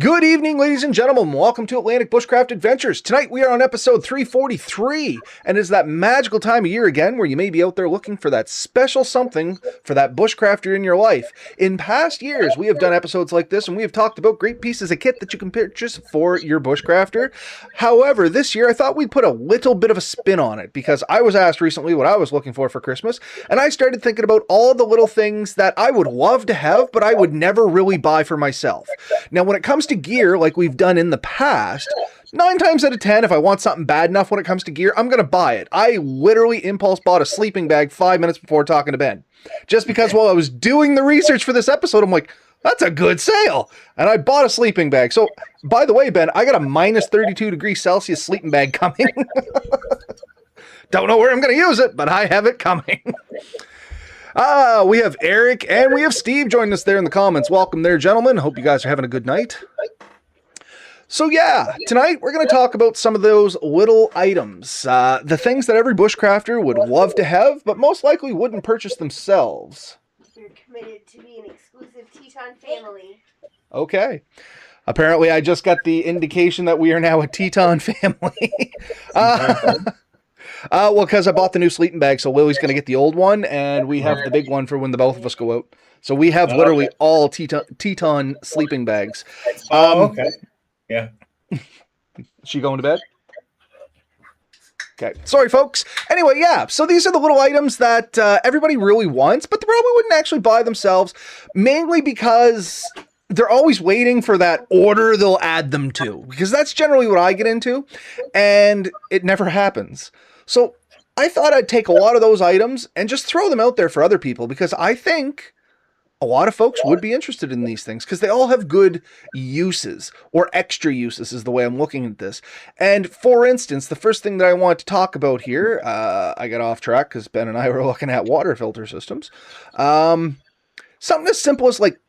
Good evening, ladies and gentlemen. Welcome to Atlantic Bushcraft Adventures. Tonight we are on episode 343, and it's that magical time of year again where you may be out there looking for that special something for that bushcrafter in your life. In past years, we have done episodes like this, and we have talked about great pieces of kit that you can purchase for your bushcrafter. However, this year I thought we'd put a little bit of a spin on it because I was asked recently what I was looking for Christmas, and I started thinking about all the little things that I would love to have, but I would never really buy for myself. Now, when it comes to gear, like we've done in the past, 9 times out of 10, if I want something bad enough when it comes to gear, I'm going to buy it. I literally impulse bought a sleeping bag 5 minutes before talking to Ben. Just because while I was doing the research for this episode, I'm like, that's a good sale. And I bought a sleeping bag. So, by the way, Ben, I got a minus 32 degrees Celsius sleeping bag coming. Don't know where I'm going to use it, but I have it coming. We have Eric and we have Steve joining us there in the comments. Welcome there, gentlemen. Hope you guys are having a good night. So yeah, tonight we're going to talk about some of those little items, the things that every bushcrafter would love to have, but most likely wouldn't purchase themselves. You're committed to be an exclusive Teton family. Okay. Apparently I just got the indication that we are now a Teton family. Well, because I bought the new sleeping bag, so Lily's going to get the old one, and we have the big one for when the both of us go out. So we have literally all Teton sleeping bags. Okay. Yeah. She going to bed? Okay. Sorry, folks. Anyway, yeah. So these are the little items that everybody really wants, but they probably wouldn't actually buy themselves, mainly because they're always waiting for that order they'll add them to, because that's generally what I get into, and it never happens. So I thought I'd take a lot of those items and just throw them out there for other people, because I think a lot of folks would be interested in these things because they all have good uses, or extra uses is the way I'm looking at this. And for instance, the first thing that I want to talk about here, I got off track because Ben and I were looking at water filter systems. Something as simple as like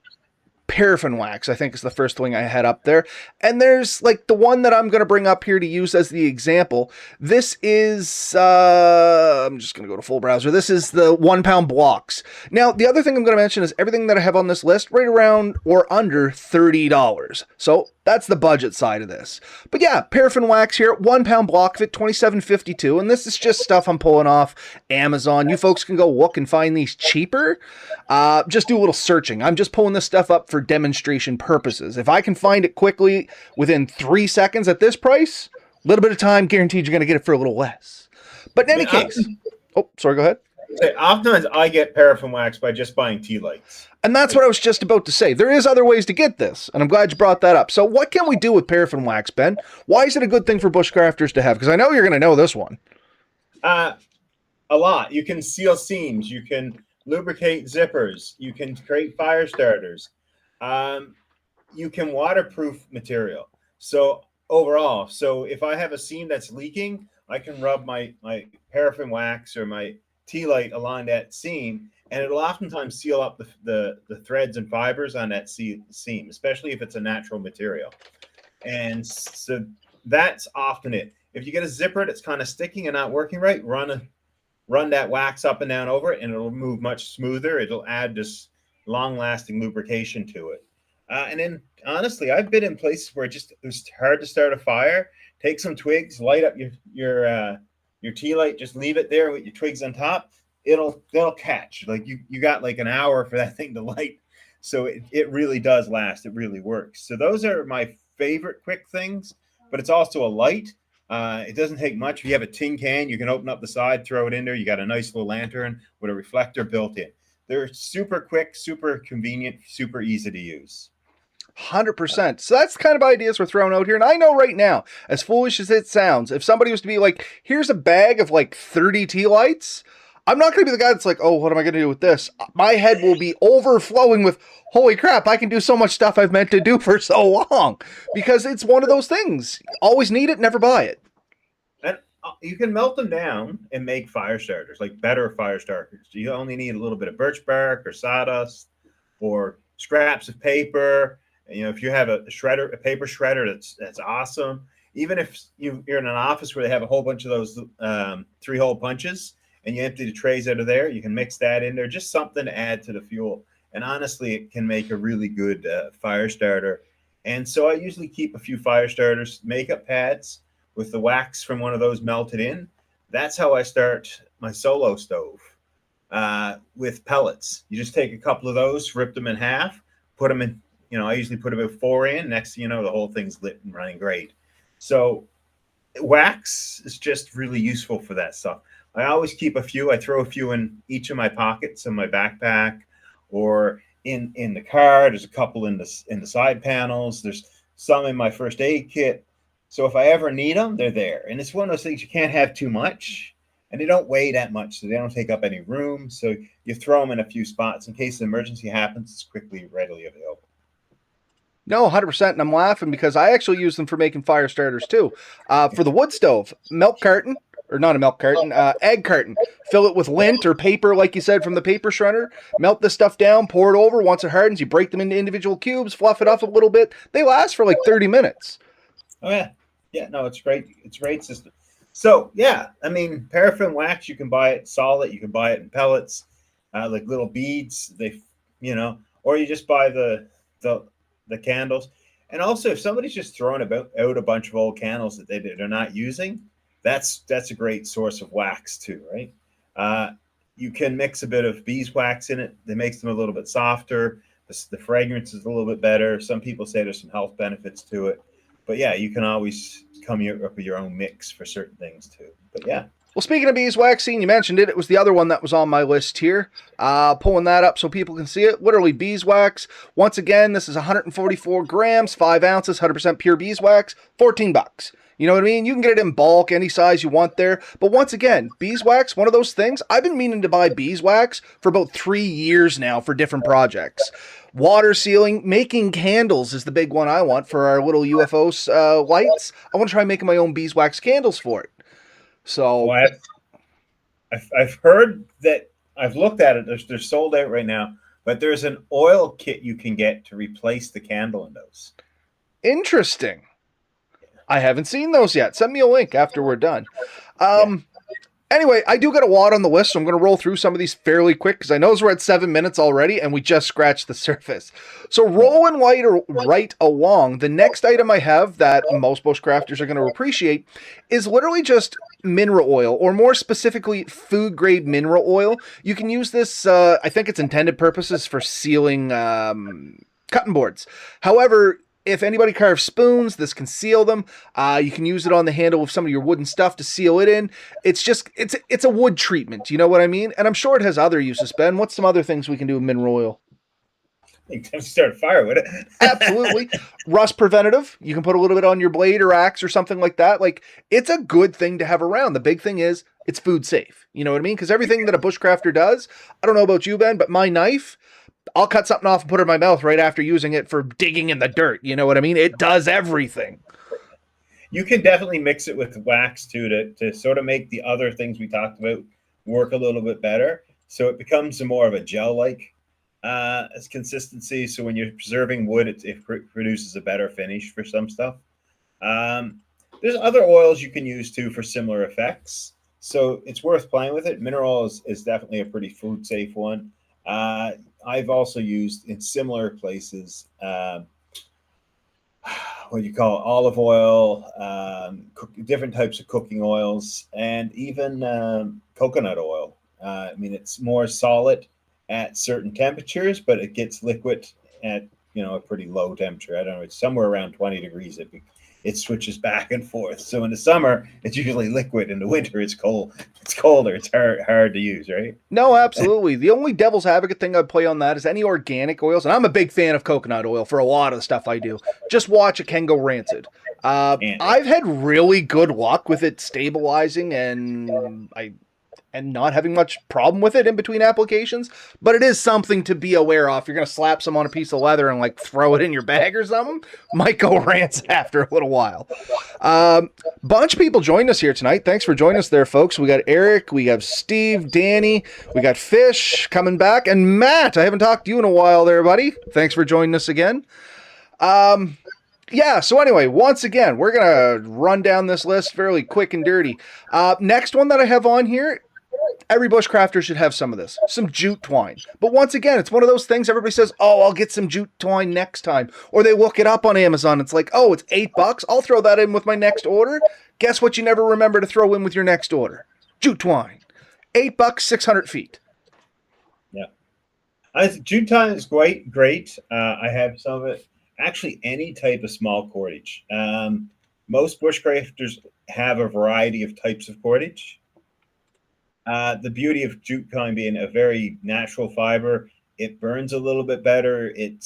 paraffin wax, I think, is the first thing I had up there. And there's like the one that I'm going to bring up here to use as the example. This is, I'm just going to go to full browser. This is the 1 pound blocks. Now, the other thing I'm going to mention is everything that I have on this list right around or under $30. So that's the budget side of this. But yeah, paraffin wax here, 1 pound block of it, $27.52. And this is just stuff I'm pulling off Amazon. You folks can go look and find these cheaper. Just do a little searching. I'm just pulling this stuff up for demonstration purposes. If I can find it quickly within 3 seconds at this price, a little bit of time, guaranteed you're going to get it for a little less. But in any case, oh, sorry, go ahead. Oftentimes I get paraffin wax by just buying tea lights. And that's what I was just about to say. There is other ways to get this, and I'm glad you brought that up. So what can we do with paraffin wax, Ben? Why is it a good thing for bushcrafters to have? Because I know you're going to know this one. A lot. You can seal seams. You can lubricate zippers. You can create fire starters. You can waterproof material. So overall, so if I have a seam that's leaking, I can rub my paraffin wax or my tea light along that seam, and it'll oftentimes seal up the threads and fibers on that seam, especially if it's a natural material. And so that's often it. If you get a zipper that's kind of sticking and not working right, run that wax up and down over it, and it'll move much smoother. It'll add this long-lasting lubrication to it. And then, honestly, I've been in places where it's hard to start a fire. Take some twigs, light up your tea light, just leave it there with your twigs on top. It'll catch. Like you got like an hour for that thing to light. So it really does last. It really works. So those are my favorite quick things, but it's also a light. It doesn't take much. If you have a tin can, you can open up the side, throw it in there. You got a nice little lantern with a reflector built in. They're super quick, super convenient, super easy to use. 100%. So that's the kind of ideas we're throwing out here. And I know right now, as foolish as it sounds, if somebody was to be like, here's a bag of like 30 tea lights, I'm not going to be the guy that's like, oh, what am I going to do with this? My head will be overflowing with, holy crap, I can do so much stuff I've meant to do for so long. Because it's one of those things. Always need it, never buy it. And you can melt them down and make fire starters, like better fire starters. You only need a little bit of birch bark or sawdust or scraps of paper. You know, if you have a shredder, a paper shredder, that's awesome. Even if you're in an office where they have a whole bunch of those 3-hole punches, and you empty the trays out of there, you can mix that in there. Just something to add to the fuel. And honestly, it can make a really good fire starter And so I usually keep a few fire starters, makeup pads with the wax from one of those melted in. That's how I start my solo stove with pellets. You just take a couple of those, rip them in half, put them in, I usually put about 4 in. Next thing you know, the whole thing's lit and running great. So wax is just really useful for that stuff. I always keep a few. I throw a few in each of my pockets in my backpack or in the car. There's a couple in the side panels. There's some in my first aid kit. So if I ever need them, they're there. And it's one of those things you can't have too much. And they don't weigh that much, so they don't take up any room. So you throw them in a few spots in case an emergency happens. It's quickly, readily available. No, 100%. And I'm laughing because I actually use them for making fire starters too. For the wood stove, milk carton, or not a milk carton, egg carton. Fill it with lint or paper, like you said, from the paper shredder. Melt this stuff down, pour it over. Once it hardens, you break them into individual cubes, fluff it up a little bit. They last for like 30 minutes. Oh, yeah. Yeah, no, it's great. It's a great system. So, yeah, I mean, paraffin wax, you can buy it solid. You can buy it in pellets, like little beads. Or you just buy the candles. And also, if somebody's just throwing out a bunch of old candles that they're not using, that's a great source of wax too, right? You can mix a bit of beeswax in it. That makes them a little bit softer. The fragrance is a little bit better. Some people say there's some health benefits to it. But yeah, you can always come up with your own mix for certain things too. But yeah. Well, speaking of beeswax, you mentioned it. It was the other one that was on my list here. Pulling that up so people can see it. Literally beeswax. Once again, this is 144 grams, 5 ounces, 100% pure beeswax, $14. You know what I mean? You can get it in bulk, any size you want there. But once again, beeswax, one of those things. I've been meaning to buy beeswax for about 3 years now for different projects. Water sealing, making candles is the big one I want for our little UFO lights. I want to try making my own beeswax candles for it. So well, I've heard that. I've looked at it. They're sold out right now, but there's an oil kit you can get to replace the candle in those. Interesting. I haven't seen those yet. Send me a link after we're done. Anyway, I do got a lot on the list, so I'm going to roll through some of these fairly quick because I know we're at 7 minutes already, and we just scratched the surface. So rolling right along, the next item I have that most bushcrafters are going to appreciate is literally just mineral oil, or more specifically, food-grade mineral oil. You can use this, I think its intended purposes for sealing cutting boards. However, if anybody carves spoons, this can seal them. You can use it on the handle of some of your wooden stuff to seal it in. It's a wood treatment. You know what I mean? And I'm sure it has other uses, Ben. What's some other things we can do with mineral oil? You can start a fire with it. Absolutely. Rust preventative. You can put a little bit on your blade or axe or something like that. Like, it's a good thing to have around. The big thing is it's food safe. You know what I mean? Because everything that a bushcrafter does, I don't know about you, Ben, but my knife, I'll cut something off and put it in my mouth right after using it for digging in the dirt. You know what I mean? It does everything. You can definitely mix it with wax too to sort of make the other things we talked about work a little bit better. So it becomes more of a gel-like as consistency. So when you're preserving wood, it produces a better finish for some stuff. There's other oils you can use too for similar effects. So it's worth playing with it. Mineral is definitely a pretty food safe one. I've also used in similar places, what do you call it? Olive oil, different types of cooking oils, and even coconut oil. I mean, it's more solid at certain temperatures, but it gets liquid at, a pretty low temperature. I don't know, it's somewhere around 20 degrees. It switches back and forth. So in the summer, it's usually liquid. In the winter, it's cold. It's colder. It's hard to use, right? No, absolutely. The only devil's advocate thing I'd play on that is any organic oils. And I'm a big fan of coconut oil for a lot of the stuff I do. Just watch, it can go rancid. I've had really good luck with it stabilizing and not having much problem with it in between applications, but it is something to be aware of. You're going to slap some on a piece of leather and throw it in your bag or something, might go rancid after a little while. Bunch of people joined us here tonight. Thanks for joining us there, folks. We got Eric, we have Steve, Danny, we got Fish coming back, and Matt. I haven't talked to you in a while there, buddy. Thanks for joining us again. Yeah, so anyway, once again, we're going to run down this list fairly quick and dirty. Next one that I have on here, Every bushcrafter should have some of this, some jute twine. But once again, it's one of those things everybody says, oh, I'll get some jute twine next time. Or they look it up on Amazon. It's like, oh, it's $8. I'll throw that in with my next order. Guess what you never remember to throw in with your next order? Jute twine. $8, 600 feet. Yeah. Jute twine is great. I have some of it. Actually, any type of small cordage. Most bushcrafters have a variety of types of cordage. The beauty of jute twine being a very natural fiber, it burns a little bit better. It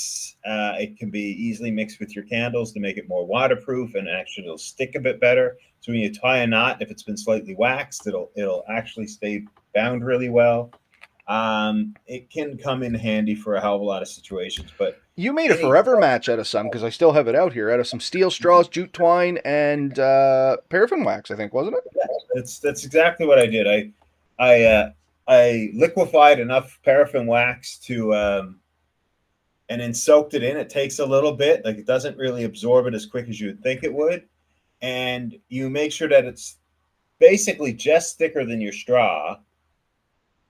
can be easily mixed with your candles to make it more waterproof, and actually it'll stick a bit better. So when you tie a knot, if it's been slightly waxed, it'll actually stay bound really well. It can come in handy for a hell of a lot of situations. But you made a forever match out of some, because I still have it out here, out of some steel straws, jute twine, and paraffin wax, I think, wasn't it? Yeah, that's exactly what I did. I liquefied enough paraffin wax to and then soaked it in. It takes a little bit, like it doesn't really absorb it as quick as you would think it would. And you make sure that it's basically just thicker than your straw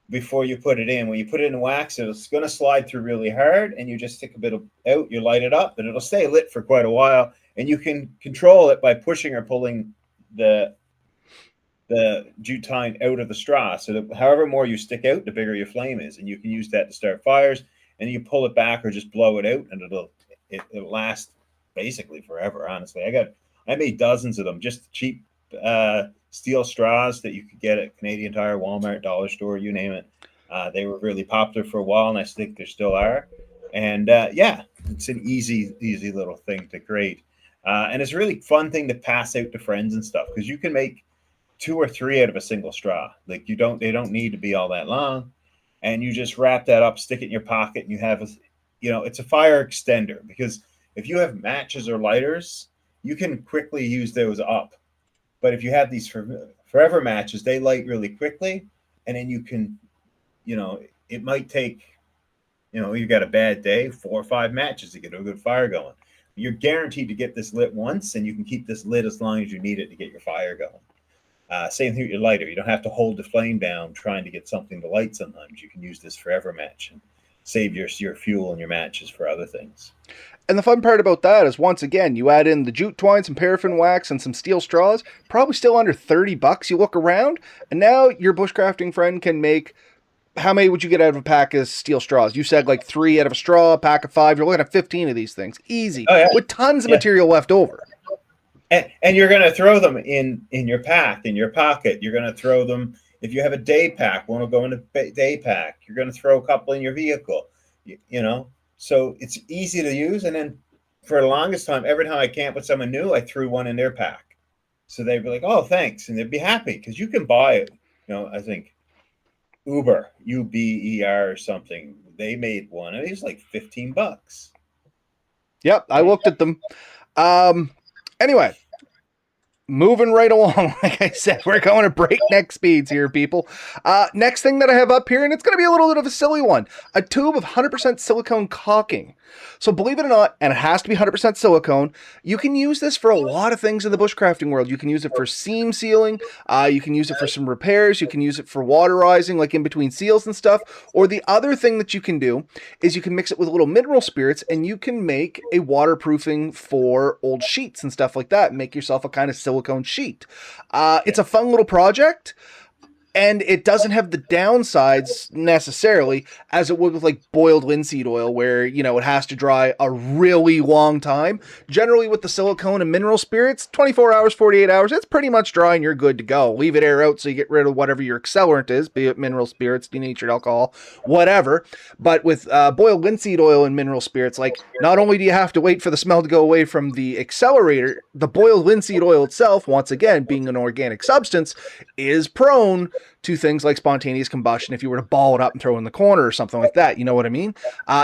before you put it in. When you put it in wax, it's going to slide through really hard, and you just stick a bit out, you light it up, and it'll stay lit for quite a while. And you can control it by pushing or pulling the jute twine out of the straw. So that however more you stick out, the bigger your flame is. And you can use that to start fires, and you pull it back or just blow it out, and it'll last basically forever, honestly. I made dozens of them, just cheap steel straws that you could get at Canadian Tire, Walmart, Dollar Store, you name it. They were really popular for a while, and I think they still are. And yeah, it's an easy little thing to create. And it's a really fun thing to pass out to friends and stuff, because you can make 2 or 3 out of a single straw. Like they don't need to be all that long. And you just wrap that up, stick it in your pocket, and you have it's a fire extender, because if you have matches or lighters, you can quickly use those up. But if you have these forever matches, they light really quickly, and then you can, it might take, you've got a bad day, 4 or 5 matches to get a good fire going. You're guaranteed to get this lit once, and you can keep this lit as long as you need it to get your fire going. Same thing with your lighter. You don't have to hold the flame down trying to get something to light sometimes. You can use this forever match and save your fuel and your matches for other things. And the fun part about that is, once again, you add in the jute twine, some paraffin wax, and some steel straws, probably still under $30. You look around, and now your bushcrafting friend can make, how many would you get out of a pack of steel straws? You said like 3 out of a straw, a pack of 5. You're looking at 15 of these things. Easy. Oh, yeah. With tons of material left over. And you're going to throw them in your pack, in your pocket. You're going to throw them, if you have a day pack, one will go in a day pack. You're going to throw a couple in your vehicle, So it's easy to use. And then for the longest time, every time I camp with someone new, I threw one in their pack. So they'd be like, oh, thanks. And they'd be happy, because you can buy it. I think Uber, UBER or something, they made one. And it was like $15. Yep, I looked at them. Anyway, moving right along, like I said, we're going to breakneck speeds here, people. Next thing that I have up here, and it's going to be a little bit of a silly one, a tube of 100% silicone caulking. So believe it or not, and it has to be 100% silicone, you can use this for a lot of things in the bushcrafting world. You can use it for seam sealing, you can use it for some repairs, you can use it for waterizing, like in between seals and stuff, or the other thing that you can do is you can mix it with a little mineral spirits, and you can make a waterproofing for old sheets and stuff like that, and make yourself a kind of silicone sheet. It's a fun little project, and it doesn't have the downsides necessarily as it would with like boiled linseed oil, where it has to dry a really long time. Generally with the silicone and mineral spirits, 24 hours, 48 hours, it's pretty much dry and you're good to go. Leave it air out so you get rid of whatever your accelerant is, be it mineral spirits, denatured alcohol, whatever. But with boiled linseed oil and mineral spirits, like, not only do you have to wait for the smell to go away from the accelerator, the boiled linseed oil itself, once again being an organic substance, is prone to things like spontaneous combustion if you were to ball it up and throw it in the corner or something like that. You know what I mean?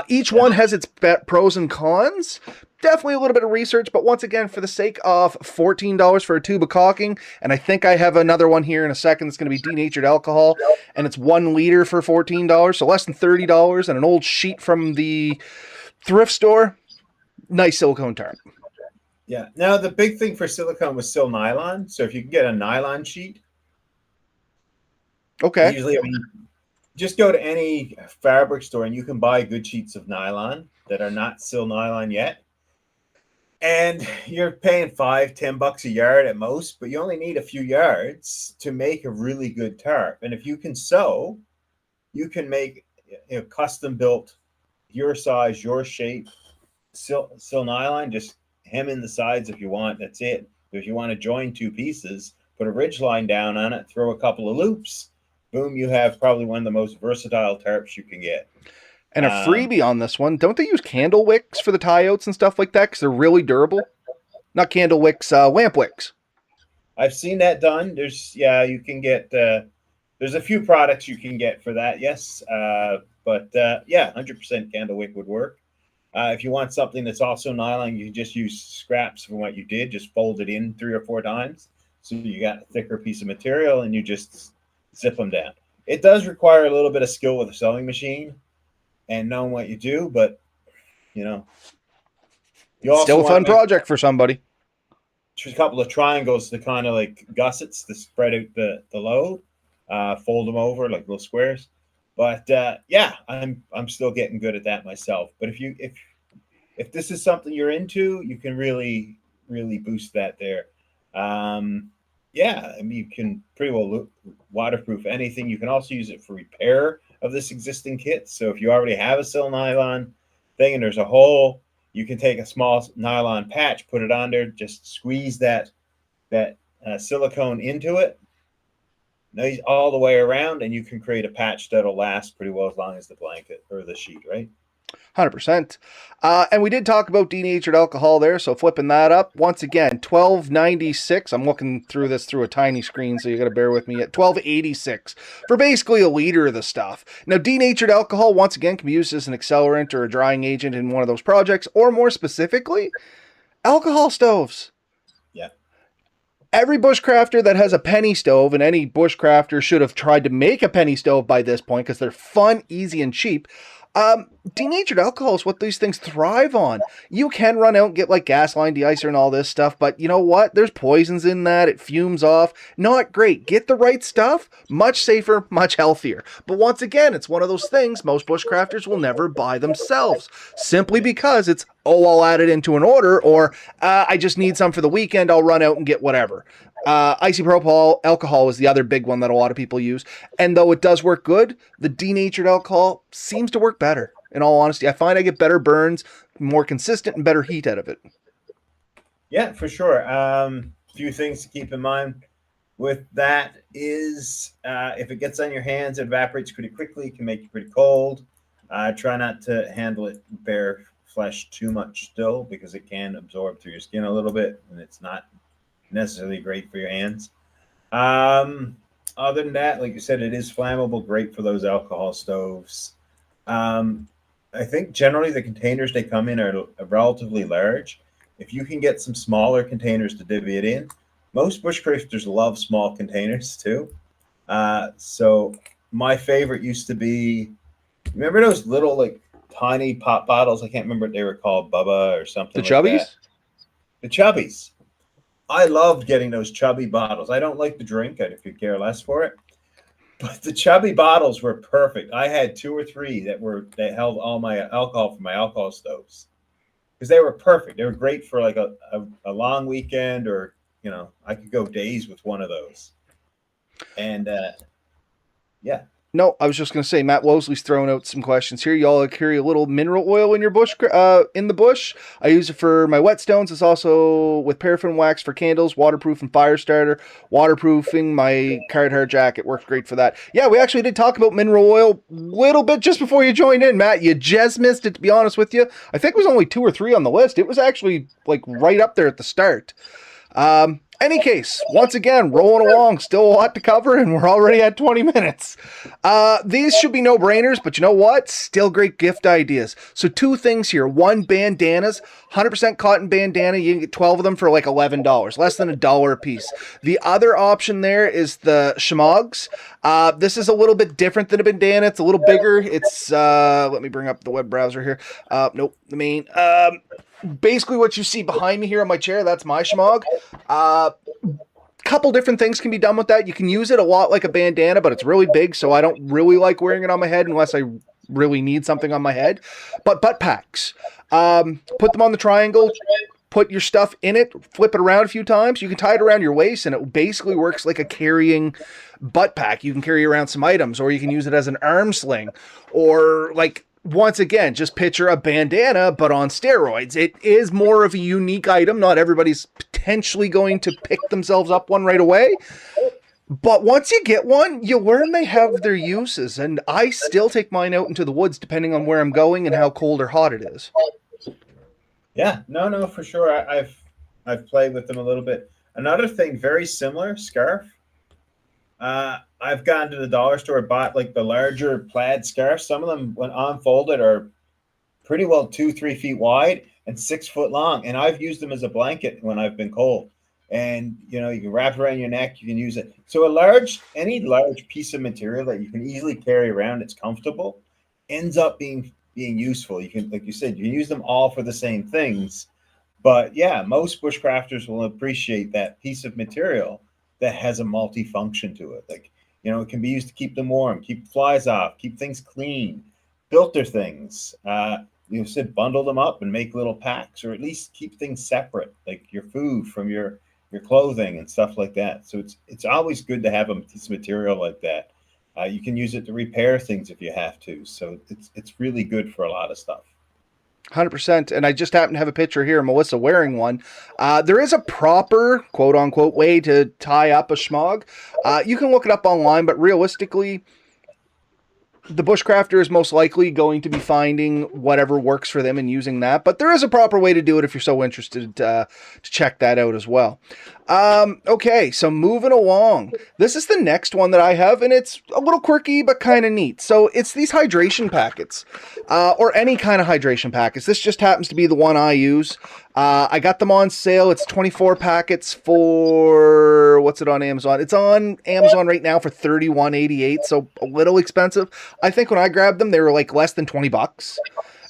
Each one has its pros and cons. Definitely a little bit of research, but once again, for the sake of $14 for a tube of caulking, and I think I have another one here in a second that's going to be denatured alcohol, and it's 1 liter for $14, so less than $30, and an old sheet from the thrift store. Nice silicone tarp. Yeah. Now, the big thing for silicone was still nylon. So if you can get a nylon sheet, Okay. Usually, I mean, just go to any fabric store and you can buy good sheets of nylon that are not sil nylon yet. And you're paying $5-10 a yard at most, but you only need a few yards to make a really good tarp. And if you can sew, you can make custom built, your size, your shape, sil nylon. Just hem in the sides if you want. That's it. If you want to join two pieces, put a ridge line down on it, throw a couple of loops. Boom! You have probably one of the most versatile tarps you can get. And a freebie on this one. Don't they use candle wicks for the tie outs and stuff like that? Because they're really durable. Not candle wicks, lamp wicks. I've seen that done. You can get, there's a few products you can get for that. Yes. But 100% candle wick would work. If you want something that's also nylon, you can just use scraps from what you did, just fold it in 3 or 4 times. So you got a thicker piece of material and you just zip them down. It does require a little bit of skill with a sewing machine and knowing what you do, but you also Still a fun project for somebody. A couple of triangles to kind of like gussets to spread out the load, fold them over like little squares. But I'm still getting good at that myself. But if this is something you're into, you can really boost that there. I mean, you can pretty well waterproof anything. You can also use it for repair of this existing kit. So if you already have a sil nylon thing and there's a hole, you can take a small nylon patch, put it on there, just squeeze that silicone into it, all the way around, and you can create a patch that'll last pretty well as long as the blanket or the sheet, right? 100%. And we did talk about denatured alcohol there, so flipping that up once again, $12.96. I'm looking through this through a tiny screen, so you got to bear with me. At $12.86 for basically a liter of the stuff. Now, denatured alcohol once again can be used as an accelerant or a drying agent in one of those projects, or more specifically, alcohol stoves. Yeah. Every bushcrafter that has a penny stove, and any bushcrafter should have tried to make a penny stove by this point because they're fun, easy, and cheap. Denatured alcohol is what these things thrive on. You can run out and get like gasoline deicer and all this stuff, but you know what? There's poisons in that. It fumes off. Not great. Get the right stuff. Much safer, much healthier. But once again, it's one of those things most bushcrafters will never buy themselves, simply because it's, I'll add it into an order, or I just need some for the weekend. I'll run out and get whatever. Isopropyl alcohol is the other big one that a lot of people use. And though it does work good, the denatured alcohol seems to work better. In all honesty, I find I get better burns, more consistent, and better heat out of it. Yeah, for sure. A few things to keep in mind with that is if it gets on your hands, it evaporates pretty quickly, can make you pretty cold. Try not to handle it bare flesh too much still, because it can absorb through your skin a little bit, and it's not necessarily great for your hands. Other than that, like you said, it is flammable, great for those alcohol stoves. I think generally the containers they come in are relatively large. If you can get some smaller containers to divvy it in, most bushcrafters love small containers too. So my favorite used to be, remember those little like tiny pop bottles? I can't remember what they were called, Bubba or something. The Chubbies? That. The Chubbies. I loved getting those chubby bottles. I don't like the drink. I could care less for it. But the chubby bottles were perfect. I had 2 or 3 that held all my alcohol for my alcohol stoves, because they were perfect. They were great for like a long weekend, or I could go days with one of those. And yeah. No, I was just going to say, Matt Wosley's throwing out some questions here. Y'all carry a little mineral oil in your bush, in the bush. I use it for my whetstones. It's also with paraffin wax for candles, waterproof and fire starter. Waterproofing my Carhartt jacket works great for that. Yeah, we actually did talk about mineral oil a little bit just before you joined in, Matt. You just missed it, to be honest with you. I think it was only 2 or 3 on the list. It was actually like right up there at the start. Any case, once again, rolling along, still a lot to cover, and we're already at 20 minutes. These should be no-brainers, but you know what? Still great gift ideas. So 2 things here. 1, bandanas, 100% cotton bandana. You can get 12 of them for like $11, less than $1 a piece. The other option there is the shmogs. This is a little bit different than a bandana. It's a little bigger. It's, let me bring up the web browser here. Nope, the main. Basically what you see behind me here on my chair, that's my shmog. Kind couple different things can be done with that. You can use it a lot like a bandana, but it's really big, so I don't really like wearing it on my head unless I really need something on my head. But butt packs, put them on the triangle, put your stuff in it, flip it around a few times. You can tie it around your waist, and it basically works like a carrying butt pack. You can carry around some items, or you can use it as an arm sling, or like, once again, just picture a bandana, but on steroids. It is more of a unique item. Not everybody's potentially going to pick themselves up one right away. But once you get one, you learn they have their uses. And I still take mine out into the woods depending on where I'm going and how cold or hot it is. Yeah, no, for sure. I've played with them a little bit. Another thing, very similar, scarf. I've gone to the dollar store, bought like the larger plaid scarf. Some of them, when unfolded, are pretty well 2-3 feet wide and 6 foot long. And I've used them as a blanket when I've been cold. And you can wrap it around your neck. You can use it. So any large piece of material that you can easily carry around, it's comfortable, ends up being useful. You can, like you said, you can use them all for the same things. But yeah, most bushcrafters will appreciate that piece of material that has a multi-function to it. Like, it can be used to keep them warm, keep flies off, keep things clean, filter things. Said bundle them up and make little packs, or at least keep things separate, like your food from your clothing and stuff like that. So it's always good to have a piece of material like that. You can use it to repair things if you have to. So it's really good for a lot of stuff. 100%. And I just happen to have a picture here of Melissa wearing one. There is a proper, quote unquote, way to tie up a schmog. You can look it up online, but realistically, the bushcrafter is most likely going to be finding whatever works for them and using that. But there is a proper way to do it if you're so interested to check that out as well. Okay, so moving along. This is the next one that I have, and it's a little quirky but kind of neat. So it's these hydration packets, or any kind of hydration packets. This just happens to be the one I use. I got them on sale. It's 24 packets for, what's it on Amazon? It's on Amazon right now for $31.88, so a little expensive. I think when I grabbed them, they were like less than $20.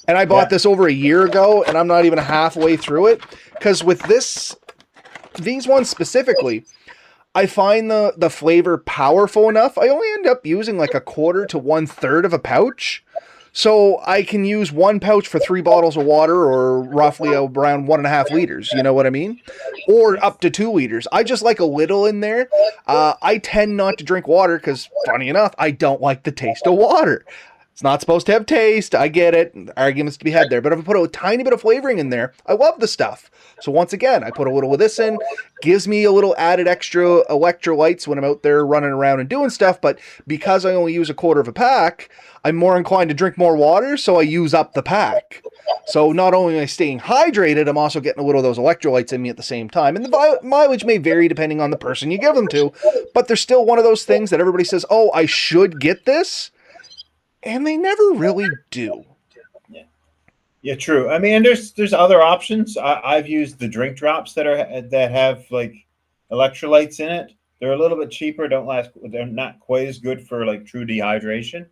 And I bought this over a year ago, and I'm not even halfway through it. Because with these ones specifically, I find the flavor powerful enough. I only end up using like 1/4 to 1/3 of a pouch. So I can use one pouch for 3 bottles of water, or roughly around 1.5 liters. You know what I mean? Or up to 2 liters. I just like a little in there. I tend not to drink water because, funny enough, I don't like the taste of water. It's not supposed to have taste. I get it. Arguments to be had there. But if I put a tiny bit of flavoring in there, I love the stuff. So once again, I put a little of this in. Gives me a little added extra electrolytes when I'm out there running around and doing stuff. But because I only use 1/4 of a pack, I'm more inclined to drink more water, so I use up the pack. So not only am I staying hydrated, I'm also getting a little of those electrolytes in me at the same time. And the mileage may vary depending on the person you give them to. But they're still one of those things that everybody says, oh, I should get this. And they never really do. Yeah, true. I mean, and there's other options. I've used the drink drops that have like electrolytes in it. They're a little bit cheaper. They're not quite as good for like true dehydration.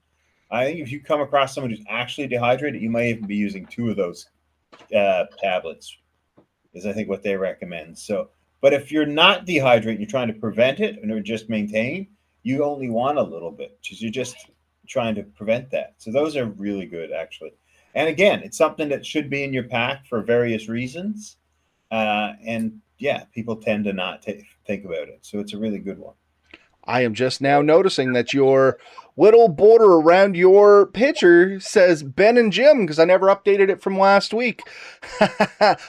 I think if you come across someone who's actually dehydrated, you might even be using 2 of those tablets, is I think what they recommend. So, but if you're not dehydrated, you're trying to prevent it or just maintain, you only want a little bit because you're just trying to prevent that. So those are really good, actually. And again, it's something that should be in your pack for various reasons. And yeah, people tend to not think about it. So it's a really good one. I am just now noticing that your little border around your picture says Ben and Jim, because I never updated it from last week.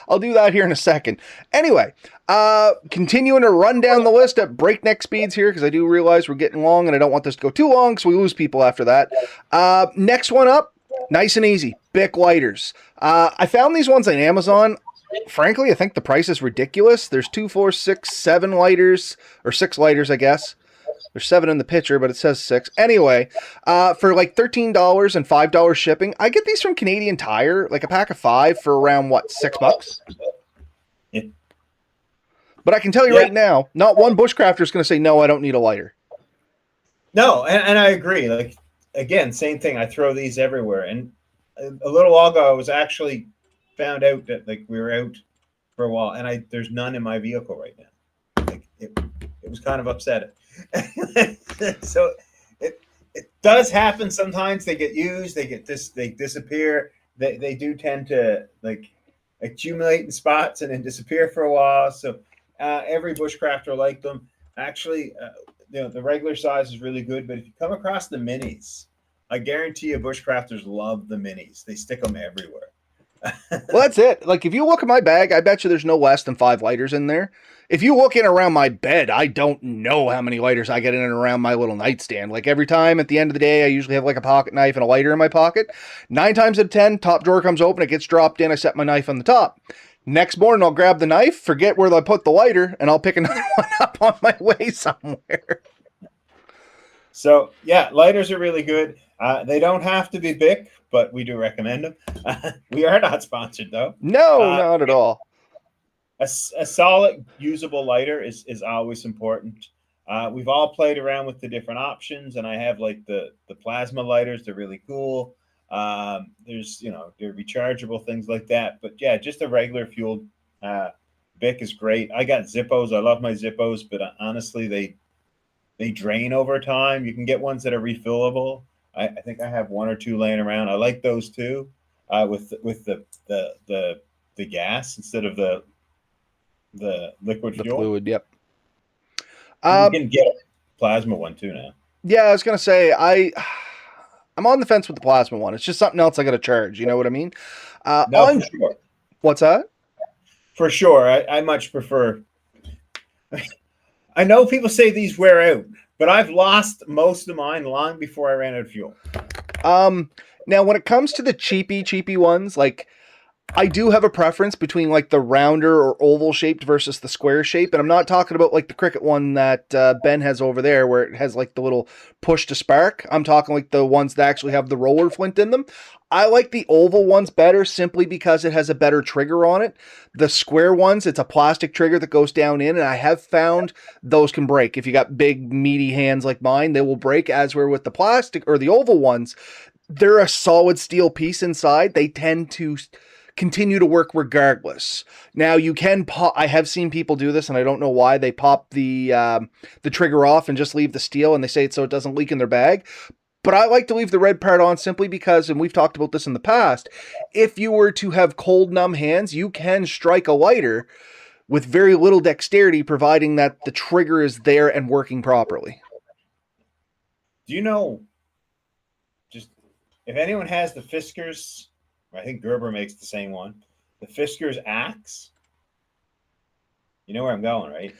I'll do that here in a second. Anyway, continuing to run down the list at breakneck speeds here, because I do realize we're getting long and I don't want this to go too long because we lose people after that. Next one up, nice and easy, Bic lighters. I found these ones on Amazon. Frankly, I think the price is ridiculous. There's 2, 4, 6, 7 lighters, or 6 lighters, I guess. There's 7 in the picture, but it says 6. Anyway, for like $13 and $5 shipping, I get these from Canadian Tire, like a pack of 5 for around, what, $6? Yeah. But I can tell you right now, not one bushcrafter is going to say, no, I don't need a lighter. No, and I agree. Like, again, same thing. I throw these everywhere. And a little while ago, I was actually found out that like we were out for a while, and there's none in my vehicle right now. Like it was kind of upsetting. So it does happen sometimes. They get used, they disappear. They do tend to like accumulate in spots and then disappear for a while. So every bushcrafter liked them. Actually, the regular size is really good, but if you come across the minis, I guarantee you bushcrafters love the minis. They stick them everywhere. Well, that's it. Like, if you look at my bag, I bet you there's no less than 5 lighters in there. If you look in around my bed, I don't know how many lighters I get in and around my little nightstand. Like, every time at the end of the day, I usually have like a pocket knife and a lighter in my pocket. 9 times out of 10, top drawer comes open, it gets dropped in, I set my knife on the top. Next morning, I'll grab the knife, forget where I put the lighter, and I'll pick another one up on my way somewhere. So, yeah, lighters are really good. They don't have to be big, but we do recommend them. We are not sponsored, though. No, not at all. A solid, usable lighter is always important. We've all played around with the different options, and I have like the plasma lighters. They're really cool. There's, they're rechargeable, things like that. But yeah, just a regular fueled Bic is great. I got Zippos. I love my Zippos, but honestly, they drain over time. You can get ones that are refillable. I think I have 1 or 2 laying around. I like those too, with the gas instead of the liquid fuel. The fluid, yep. You can get a plasma one too now. Yeah, I was gonna say I'm on the fence with the plasma one. It's just something else I got to charge. You know what I mean? No, for sure. What's that? For sure, I much prefer. I know people say these wear out, but I've lost most of mine long before I ran out of fuel. Now when it comes to the cheapy ones, like, I do have a preference between like the rounder or oval shaped versus the square shape. And I'm not talking about like the Cricut one that Ben has over there where it has like the little push to spark. I'm talking like the ones that actually have the roller flint in them. I like the oval ones better simply because it has a better trigger on it. The square ones, it's a plastic trigger that goes down in, and I have found those can break. If you got big meaty hands like mine, they will break, as where with the plastic or the oval ones, they're a solid steel piece inside. They tend to continue to work regardless. Now you can pop, I have seen people do this and I don't know why. They pop the trigger off and just leave the steel, and they say it's so it doesn't leak in their bag. But I like to leave the red part on simply because, and we've talked about this in the past, if you were to have cold, numb hands, you can strike a lighter with very little dexterity, providing that the trigger is there and working properly. Do you know, just if anyone has the Fiskars, I think Gerber makes the same one, the Fiskars axe, you know where I'm going, right?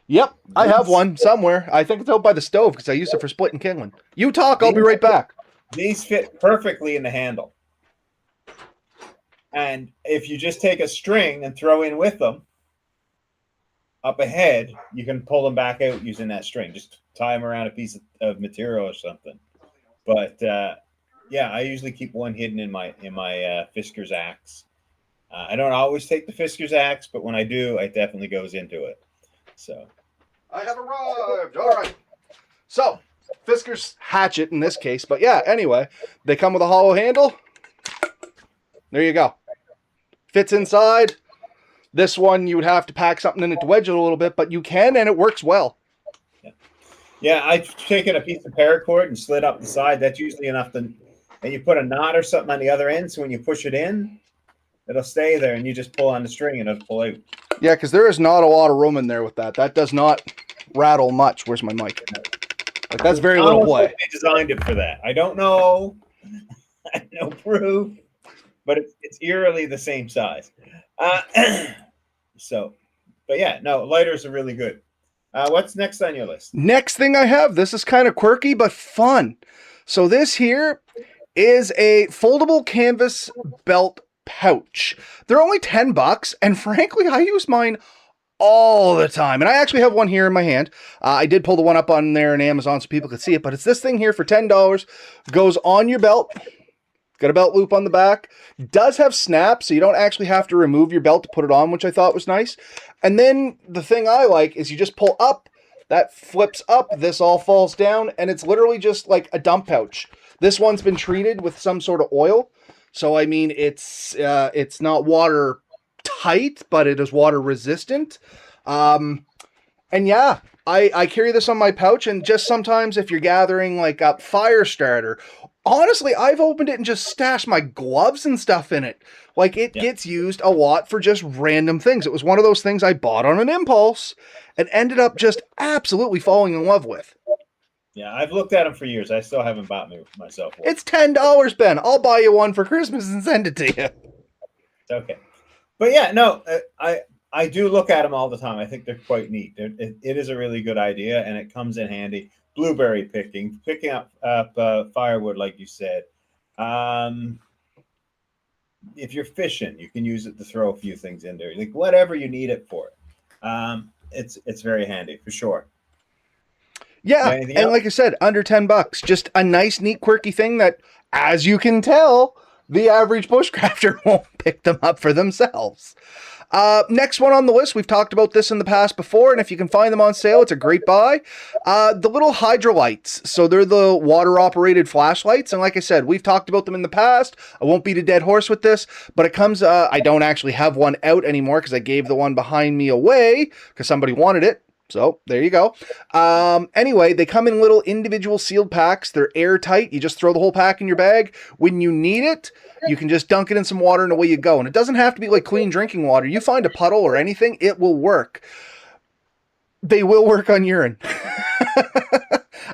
Yep, I have one somewhere. I think it's out by the stove because I used it for splitting kindling. You talk, I'll be right back. These fit perfectly in the handle. And if you just take a string and throw in with them, up ahead, you can pull them back out using that string. Just tie them around a piece of material or something. But yeah, I usually keep one hidden in my Fiskars axe. I don't always take the Fiskars axe, but when I do, it definitely goes into it. So I have arrived. All right. So Fiskars hatchet in this case, but yeah. Anyway, they come with a hollow handle. There you go. Fits inside. This one you would have to pack something in it to wedge it a little bit, but you can, and it works well. Yeah, I've taken a piece of paracord and slid up the side. That's usually enough to, and you put a knot or something on the other end, so when you push it in, it'll stay there, and you just pull on the string and it'll pull out. Yeah, because there is not a lot of room in there with that. That does not rattle much. Where's my mic? Like, that's very little play. They designed it for that. I don't know. I have no proof, but it's eerily the same size. So, but yeah, no, lighters are really good. What's next on your list? Next thing I have, this is kind of quirky, but fun. So this here is a foldable canvas belt pouch. They're only $10, and frankly, I use mine all the time. And I actually have one here in my hand. I did pull the one up on there on Amazon so people could see it, but it's this thing here for $10. Goes on your belt. Got a belt loop on the back. Does have snaps, so you don't actually have to remove your belt to put it on, which I thought was nice. And then the thing I like is you just pull up, that flips up, this all falls down, and it's literally just like a dump pouch. This one's been treated with some sort of oil. So, I mean, it's not water tight, but it is water resistant. And yeah, I carry this on my pouch, and just sometimes if you're gathering like a fire starter, honestly, I've opened it and just stashed my gloves and stuff in it. Like it Yeah. gets used a lot for just random things. It was one of those things I bought on an impulse and ended up just absolutely falling in love with. Yeah, I've looked at them for years. I still haven't bought myself one. It's $10, Ben. I'll buy you one for Christmas and send it to you. Okay, but yeah, no, I do look at them all the time. I think they're quite neat. It is a really good idea, and it comes in handy. Blueberry picking up firewood, like you said. Um, if you're fishing, you can use it to throw a few things in there, like whatever you need it for. It's very handy for sure. Yeah, Anything and else? like I said, under $10. Just a nice, neat, quirky thing that, as you can tell, the average bushcrafter won't pick them up for themselves. Next one on the list, we've talked about this in the past before, and if you can find them on sale, it's a great buy. The little hydrolights. So they're the water-operated flashlights, and like I said, we've talked about them in the past. I won't beat a dead horse with this, but it comes, I don't actually have one out anymore because I gave the one behind me away because somebody wanted it. So there you go. Anyway, they come in little individual sealed packs. They're airtight. You just throw the whole pack in your bag. When you need it, you can just dunk it in some water and away you go. And it doesn't have to be like clean drinking water. You find a puddle or anything, it will work. They will work on urine.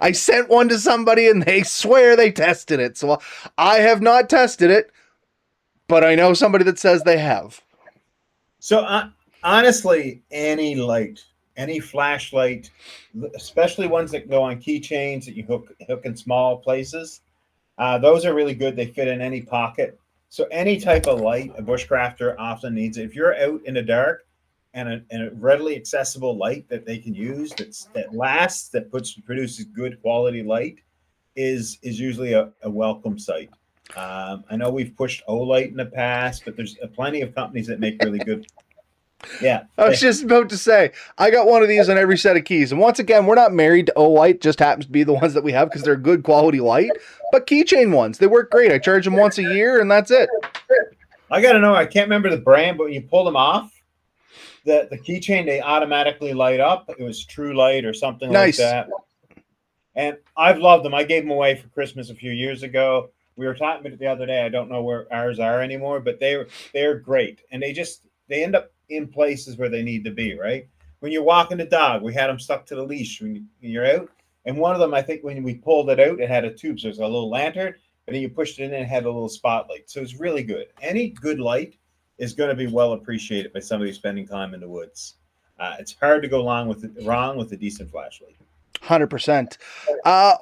I sent one to somebody and they swear they tested it. So I have not tested it, but I know somebody that says they have. So honestly, any light, any flashlight, especially ones that go on keychains that you hook in small places, those are really good. They fit in any pocket. So any type of light, a bushcrafter often needs it. If you're out in the dark and a readily accessible light that they can use that lasts, that produces good quality light, is usually a welcome sight. I know we've pushed Olight in the past, but there's plenty of companies that make really good. Yeah. I was just about to say, I got one of these on every set of keys. And once again, we're not married to Olight, just happens to be the ones that we have because they're good quality light. But keychain ones, they work great. I charge them once a year and that's it. I got to know, I can't remember the brand, but when you pull them off, the keychain, they automatically light up. It was True Light or something Nice. like that. And I've loved them. I gave them away for Christmas a few years ago. We were talking about it the other day. I don't know where ours are anymore, but they're great. And they end up in places where they need to be, right? When you're walking the dog, we had them stuck to the leash when you're out. And one of them, I think when we pulled it out, it had a tube. So there's a little lantern, and then you pushed it in and it had a little spotlight. So it's really good. Any good light is going to be well appreciated by somebody spending time in the woods. It's hard to go wrong with a decent flashlight. 100%.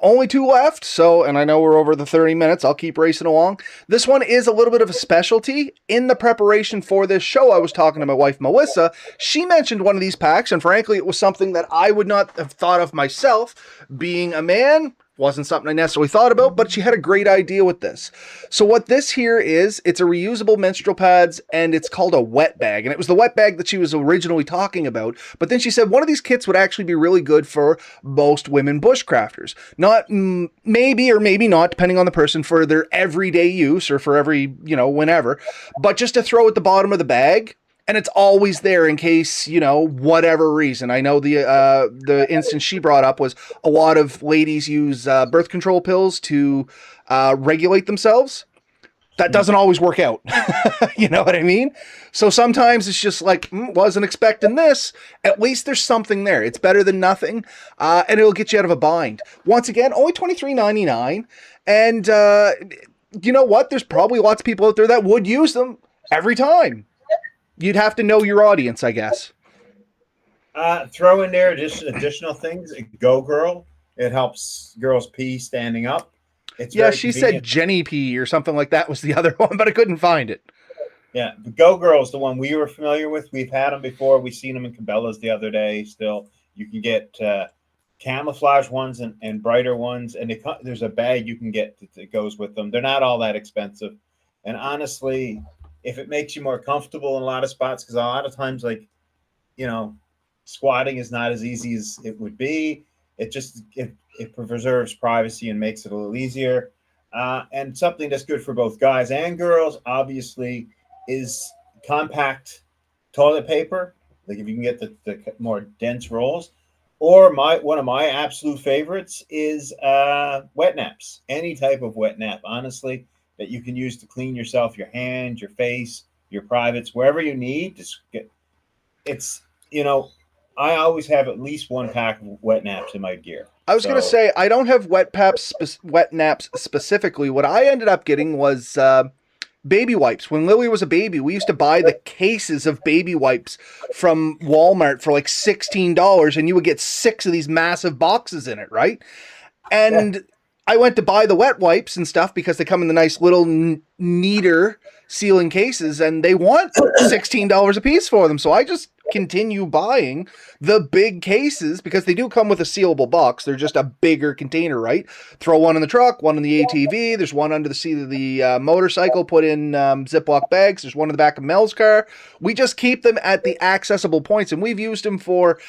Only two left. So, and I know we're over the 30 minutes. I'll keep racing along. This one is a little bit of a specialty. In the preparation for this show, I was talking to my wife, Melissa. She mentioned one of these packs, and frankly, it was something that I would not have thought of myself. Being a man, wasn't something I necessarily thought about, but she had a great idea with this. So what this here is, it's a reusable menstrual pads, and it's called a wet bag. And it was the wet bag that she was originally talking about. But then she said one of these kits would actually be really good for most women bushcrafters. Not maybe or maybe not, depending on the person, for their everyday use or for every, whenever. But just to throw at the bottom of the bag. And it's always there in case, whatever reason. I know the instance she brought up was a lot of ladies use birth control pills to regulate themselves. That doesn't always work out. You know what I mean? So sometimes it's just like, wasn't expecting this. At least there's something there. It's better than nothing. And it'll get you out of a bind. Once again, only $23.99. And you know what? There's probably lots of people out there that would use them every time. You'd have to know your audience, I guess. Throw in there just additional things. Go Girl. It helps girls pee standing up. It's she said Jenny P or something like that was the other one, but I couldn't find it. Yeah, the Go Girl is the one we were familiar with. We've had them before. We've seen them in Cabela's the other day. Still, you can get camouflage ones and brighter ones, and there's a bag you can get that goes with them. They're not all that expensive, and honestly, if it makes you more comfortable in a lot of spots, because a lot of times, squatting is not as easy as it would be. It preserves privacy and makes it a little easier. And something that's good for both guys and girls, obviously, is compact toilet paper. Like if you can get the more dense rolls, Or one of my absolute favorites is wet naps. Any type of wet nap, honestly, that you can use to clean yourself, your hands, your face, your privates, wherever you need. Just get it's I always have at least one pack of wet naps in my gear. I was gonna say I don't have wet naps specifically. What I ended up getting was baby wipes. When Lily was a baby, we used to buy the cases of baby wipes from Walmart for like $16, and you would get 6 of these massive boxes in it, right? And I went to buy the wet wipes and stuff because they come in the nice little neater sealing cases, and they want $16 a piece for them. So I just continue buying the big cases because they do come with a sealable box. They're just a bigger container, right? Throw one in the truck, one in the ATV. There's one under the seat of the motorcycle, put in Ziploc bags. There's one in the back of Mel's car. We just keep them at the accessible points, and we've used them for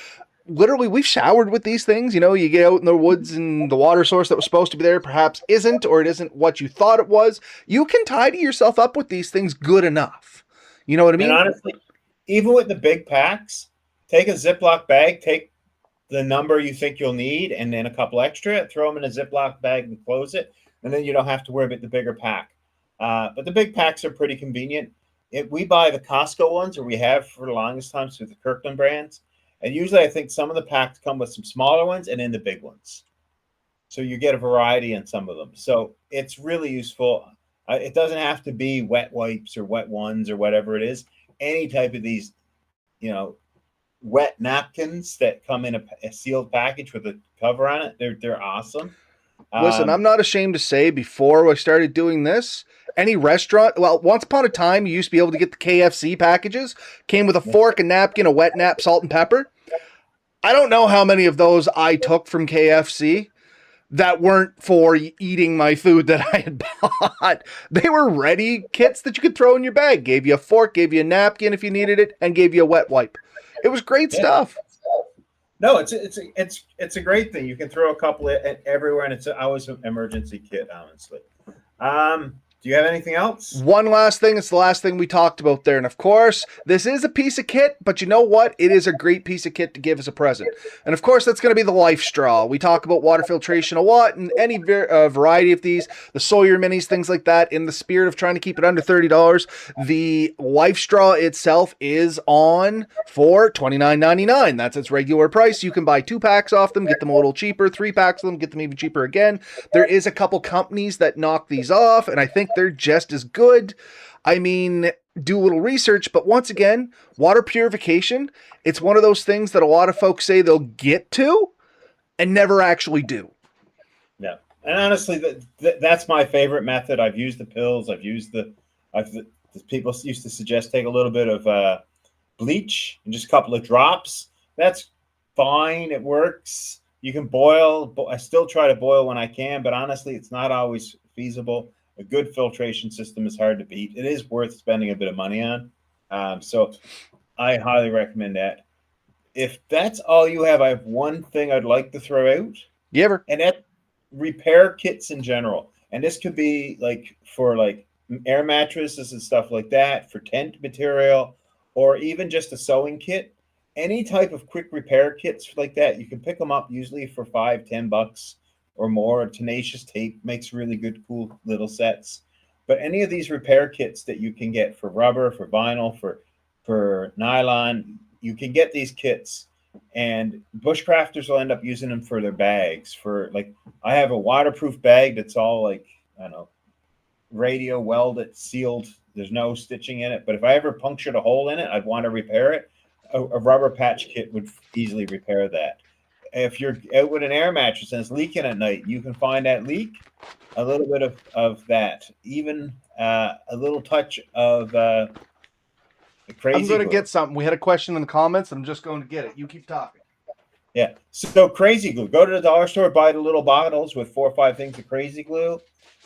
literally, we've showered with these things. You get out in the woods and the water source that was supposed to be there perhaps isn't, or it isn't what you thought it was. You can tidy yourself up with these things good enough. You know what I mean? And honestly, even with the big packs, take a Ziploc bag, take the number you think you'll need, and then a couple extra, throw them in a Ziploc bag and close it, and then you don't have to worry about the bigger pack. But the big packs are pretty convenient. We buy the Costco ones, or we have for the longest time through the Kirkland brands. And usually I think some of the packs come with some smaller ones and then the big ones. So you get a variety in some of them. So it's really useful. It doesn't have to be wet wipes or wet ones or whatever it is. Any type of these, wet napkins that come in a sealed package with a cover on it, they're awesome. Listen, I'm not ashamed to say, before I started doing this, any restaurant, well, once upon a time, you used to be able to get the KFC packages, came with a fork, a napkin, a wet nap, salt and pepper. I don't know how many of those I took from KFC that weren't for eating my food that I had bought. They were ready kits that you could throw in your bag. Gave you a fork, gave you a napkin if you needed it, and gave you a wet wipe. It was great stuff. No, it's a great thing. You can throw a couple everywhere, and it's always an emergency kit, honestly. Do you have anything else? One last thing. It's the last thing we talked about there. And of course, this is a piece of kit, but you know what? It is a great piece of kit to give as a present. And of course, that's going to be the Life Straw. We talk about water filtration a lot, and any variety of these, the Sawyer Minis, things like that. In the spirit of trying to keep it under $30, the Life Straw itself is on for $29.99. That's its regular price. You can buy 2 packs off them, get them a little cheaper, 3 packs of them, get them even cheaper again. There is a couple companies that knock these off, and I think they're just as good. I mean, do a little research, but once again, water purification, it's one of those things that a lot of folks say they'll get to and never actually do. Yeah. And honestly, that's my favorite method. I've used the pills. People used to suggest take a little bit of bleach and just a couple of drops. That's fine. It works. You can boil. I still try to boil when I can, but honestly, it's not always feasible. A good filtration system is hard to beat. It is worth spending a bit of money on. So I highly recommend that. If that's all you have, I have one thing I'd like to throw out. You ever? And that's repair kits in general. And this could be for air mattresses and stuff like that, for tent material, or even just a sewing kit. Any type of quick repair kits like that, you can pick them up usually for $5-10 or more. Tenacious Tape makes really good, cool little sets. But any of these repair kits that you can get for rubber, for vinyl, for nylon, you can get these kits. And bushcrafters will end up using them for their bags. I have a waterproof bag that's all radio welded, sealed. There's no stitching in it. But if I ever punctured a hole in it, I'd want to repair it. A rubber patch kit would easily repair that. If you're out with an air mattress and it's leaking at night, you can find that leak, a little bit of that, even a little touch of crazy I'm going to glue. get something. We had a question in the comments. I'm just going to get it. You keep talking. Yeah. So crazy glue. Go to the dollar store, buy the little bottles with 4 or 5 things of crazy glue.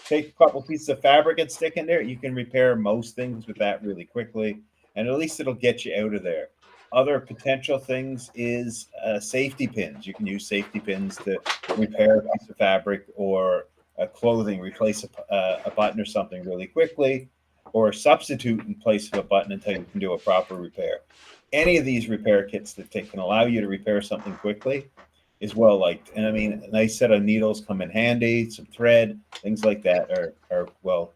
Take a couple pieces of fabric and stick in there. You can repair most things with that really quickly, and at least it'll get you out of there. Other potential things is safety pins. You can use safety pins to repair a piece of fabric or clothing, replace a button or something really quickly, or substitute in place of a button until you can do a proper repair. Any of these repair kits that can allow you to repair something quickly is well liked. And I mean, a nice set of needles come in handy. Some thread, things like that are well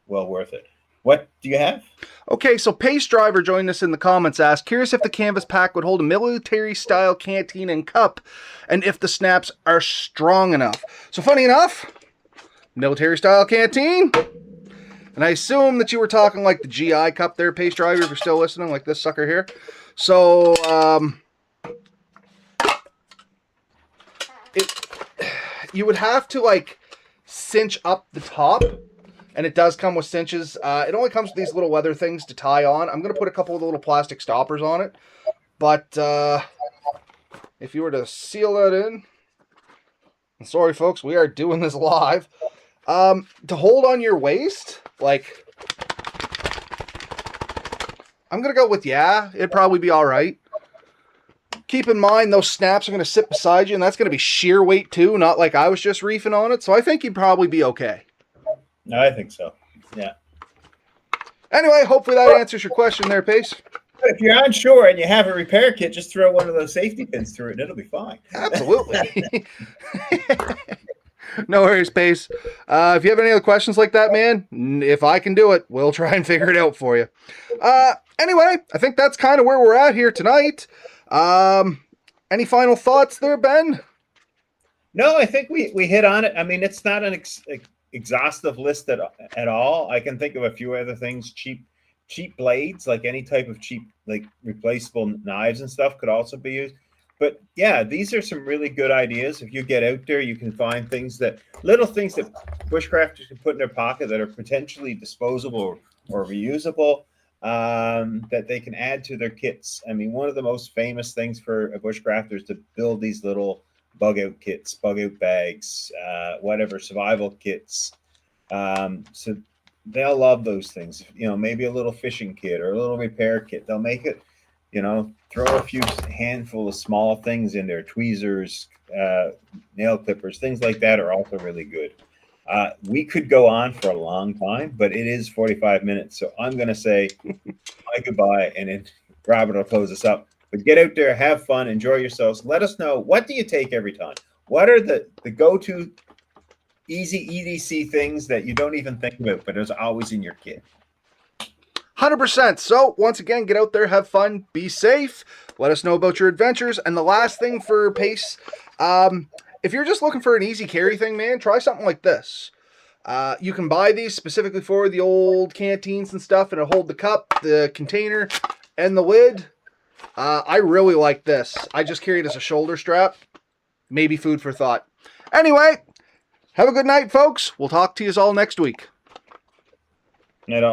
worth it. What do you have? Okay, so Pace Driver joined us in the comments, asked, curious if the canvas pack would hold a military-style canteen and cup, and if the snaps are strong enough. So funny enough, military-style canteen, and I assume that you were talking like the GI cup there, Pace Driver, if you're still listening, like this sucker here. So, you would have to, like, cinch up the top. And it does come with cinches. It only comes with these little leather things to tie on. I'm going to put a couple of the little plastic stoppers on it. But if you were to seal that in... I'm sorry, folks. We are doing this live. To hold on your waist, like... I'm going to go with yeah. It'd probably be all right. Keep in mind, those snaps are going to sit beside you. And that's going to be sheer weight, too. Not like I was just reefing on it. So I think you'd probably be okay. No, I think so. Yeah. Anyway, hopefully that answers your question there, Pace. If you're on shore and you have a repair kit, just throw one of those safety pins through it and it'll be fine. Absolutely. No worries, Pace. If you have any other questions like that, man, if I can do it, we'll try and figure it out for you. Anyway, I think that's kind of where we're at here tonight. Any final thoughts there, Ben? No, I think we hit on it. I mean, it's not an exhaustive list at all. I can think of a few other things. Cheap blades, like any type of cheap, like replaceable knives and stuff, could also be used. But yeah, these are some really good ideas. If you get out there, you can find little things that bushcrafters can put in their pocket that are potentially disposable or reusable, that they can add to their kits. I mean, one of the most famous things for a bushcrafter is to build these little bug out kits, bug out bags, whatever, survival kits. So they'll love those things. You know, maybe a little fishing kit or a little repair kit. They'll make it, you know, throw a few handful of small things in there, tweezers, nail clippers, things like that are also really good. We could go on for a long time, but it is 45 minutes. So I'm going to say bye, goodbye, and then Robert will close us up. But get out there, have fun, enjoy yourselves. Let us know, what do you take every time? What are the go-to easy EDC things that you don't even think about, but is always in your kit? 100%. So, once again, get out there, have fun, be safe. Let us know about your adventures. And the last thing for Pace, if you're just looking for an easy carry thing, man, try something like this. You can buy these specifically for the old canteens and stuff, and it'll hold the cup, the container, and the lid. I really like this. I just carry it as a shoulder strap. Maybe food for thought. Anyway, have a good night, folks. We'll talk to you all next week. Night all.